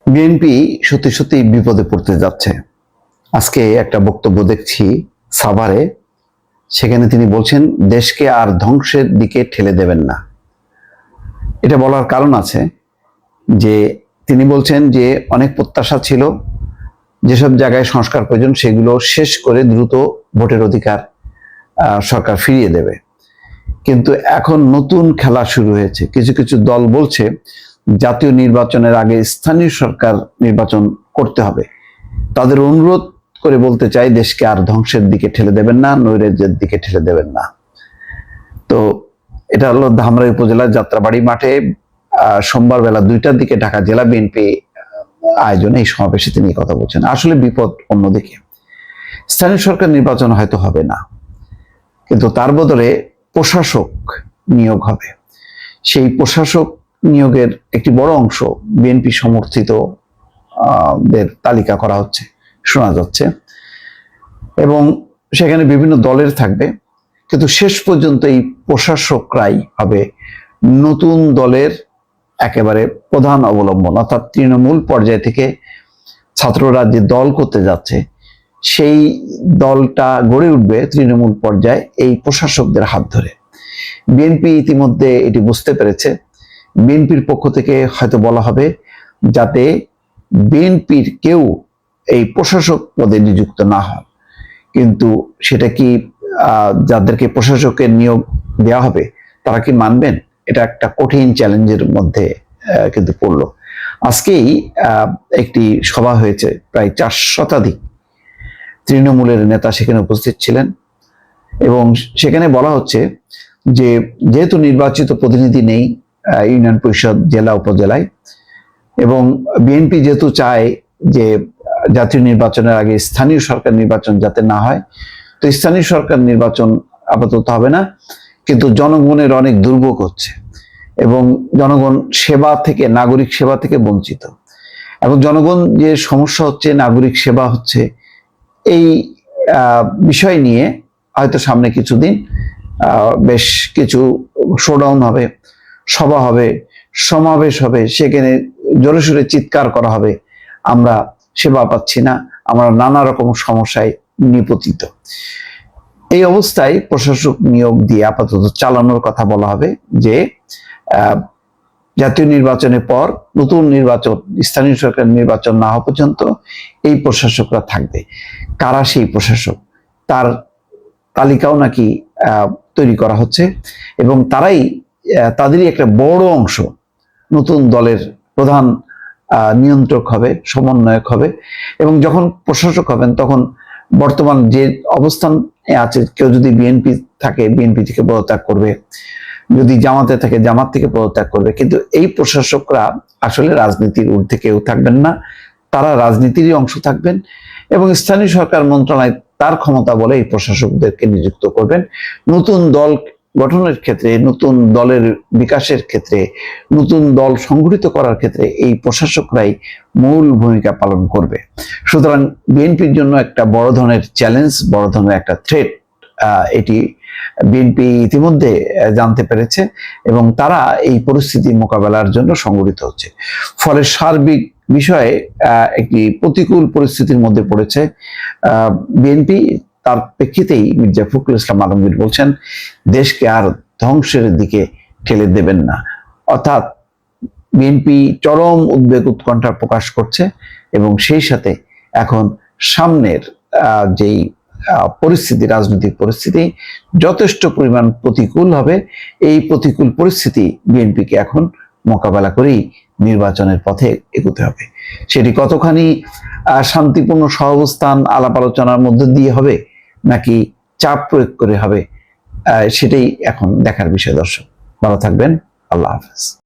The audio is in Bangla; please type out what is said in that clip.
বিএনপি সত্যি সত্যি বিপদে পড়তে যাচ্ছে। আজকে একটা বক্তব্য দেখছি সাভারে, সেখানে তিনি বলছেন দেশকে আর ধ্বংসের দিকে ঠেলে দেবেন না। এটা বলার কারণ আছে যে তিনি বলছেন যে অনেক প্রত্যাশা ছিল, যেসব জায়গায় সংস্কার প্রয়োজন সেগুলো শেষ করে দ্রুত ভোটের অধিকার সরকার ফিরিয়ে দেবে। কিন্তু এখন নতুন খেলা শুরু হয়েছে। কিছু কিছু দল বলছে জাতীয় নির্বাচনের আগে স্থানীয় সরকার নির্বাচন করতে হবে। তাদের অনুরোধ করে বলতে চাই, দেশকে আর ধ্বংসের দিকে ঠেলে দেবেন না, নৈরাজ্যের দিকে ঠেলে দেবেন না। তো এটা হলো ধামরাই উপজেলার যাত্রাবাড়ি মাঠে সোমবার বেলা 2টার দিকে ঢাকা জেলা বিএনপি আয়োজনে এই সমাবেশে তিনি কথা বলছেন। আসলে বিপদ অন্যদিকে। স্থানীয় সরকার নির্বাচন হয়তো হবে না, কিন্তু তার বদলে প্রশাসক নিয়োগ হবে। সেই প্রশাসক নিয়োগের একটি বড় অংশ বিএনপি সমর্থিত দের তালিকা করা হচ্ছে, শোনা যাচ্ছে, এবং সেখানে বিভিন্ন দলের থাকবে। কিন্তু শেষ পর্যন্ত এই প্রশাসকরাই হবে নতুন দলের একেবারে প্রধান অবলম্বন, অর্থাৎ তৃণমূল পর্যায় থেকে ছাত্ররা যে দল করতে যাচ্ছে সেই দলটা গড়ে উঠবে তৃণমূল পর্যায়ে এই প্রশাসকদের হাত ধরে। বিএনপি ইতিমধ্যে এটি বুঝতে পেরেছে। বিএনপির পক্ষ থেকে হয়তো বলা হবে যাতে বিএনপির কেউ এই প্রশাসক পদে নিযুক্ত না হয়। কিন্তু সেটা কি যাদেরকে প্রশাসকের নিয়োগ দেওয়া হবে তারা কি মানবেন? এটা একটা কঠিন চ্যালেঞ্জের মধ্যে কিন্তু পড়লো। আজকেই একটি সভা হয়েছে, প্রায় 4 শতাধিক তৃণমূলের নেতা সেখানে উপস্থিত ছিলেন, এবং সেখানে বলা হচ্ছে যে যেহেতু নির্বাচিত প্রতিনিধি নেই ইউনিয়ন পরিষদ জেলা উপজেলায়, এবং বিএনপি যেহেতু চায় যে জাতীয় নির্বাচনের আগে স্থানীয় সরকার নির্বাচন যাতে না হয়, তো স্থানীয় সরকার নির্বাচন আপাতত হবে না। কিন্তু জনগণের অনেক দুর্ভোগ হচ্ছে এবং জনগণ সেবা থেকে, নাগরিক সেবা থেকে বঞ্চিত, এবং জনগণ যে সমস্যা হচ্ছে, নাগরিক সেবা হচ্ছে, এই বিষয় নিয়ে হয়তো সামনে কিছুদিন বেশ কিছু শোডাউন হবে, সভা হবে, সমাবেশ হবে, সেখানে জোরে সোরে চিৎকার করা হবে আমরা সেবা পাচ্ছি না, আমরা নানা রকম সমস্যায় নিপতিত। এই অবস্থায় প্রশাসক নিয়োগ দিয়ে আপাতত চালানোর কথা বলা হবে যে জাতীয় নির্বাচনের পর নতুন নির্বাচন, স্থানীয় সরকার নির্বাচন না হওয়া পর্যন্ত এই প্রশাসকরা থাকবে। কারা সেই প্রশাসক তার তালিকাও নাকি তৈরি করা হচ্ছে, এবং তাদেরই একটা বড় অংশ নতুন দলের প্রধান নিয়ন্ত্রক হবে, সমন্বয়ক হবে। এবং যখন প্রশাসক হবেন তখন বর্তমান যে অবস্থান আছে, কেউ যদি বিএনপি থাকে বিএনপি থেকে পদত্যাগ করবে, যদি জামাতে থাকে জামাত থেকে পদত্যাগ করবে। কিন্তু এই প্রশাসকরা আসলে রাজনীতির ঊর্ধ্বে কেউ থাকবেন না, তারা রাজনীতিরই অংশ থাকবেন, এবং স্থানীয় সরকার মন্ত্রণালয় তার ক্ষমতা বলে এই প্রশাসকদেরকে নিযুক্ত করবেন। নতুন দল গঠনের ক্ষেত্রে, নতুন দলের বিকাশের ক্ষেত্রে, নতুন দল সংগঠিত করার ক্ষেত্রে এই প্রশাসকরাই মূল ভূমিকা পালন করবে। সুতরাং বিএনপির জন্য একটা বড় ধরনের চ্যালেঞ্জ, বড় ধরনের একটা থ্রেট এটি বিএনপি ইতিমধ্যে জানতে পেরেছে, এবং তারা এই পরিস্থিতি মোকাবেলার জন্য সংগঠিত হচ্ছে। ফলে সার্বিক বিষয়ে একটি প্রতিকূল পরিস্থিতির মধ্যে পড়েছে বিএনপি। তার প্রেক্ষিতেই মির্জা ফখরুল ইসলাম আলমগীর বলছেন দেশকে আর ধ্বংসের দিকে ঠেলে দেবেন না। অর্থাৎ বিএনপি চরম উদ্বেগ উৎকণ্ঠা প্রকাশ করছে, এবং সেই সাথে এখন সামনের যেই পরিস্থিতি, রাজনৈতিক পরিস্থিতি যথেষ্ট পরিমাণ প্রতিকূল হবে। এই প্রতিকূল পরিস্থিতি বিএনপিকে এখন মোকাবেলা করেই নির্বাচনের পথে এগোতে হবে। সেটি কতখানি শান্তিপূর্ণ সহাবস্থান, আলাপ আলোচনার মধ্যে দিয়ে হবে নাকি চাপ প্রয়োগ করে হবে, সেটাই এখন দেখার বিষয়। দর্শক ভালো থাকবেন, আল্লাহ হাফেজ।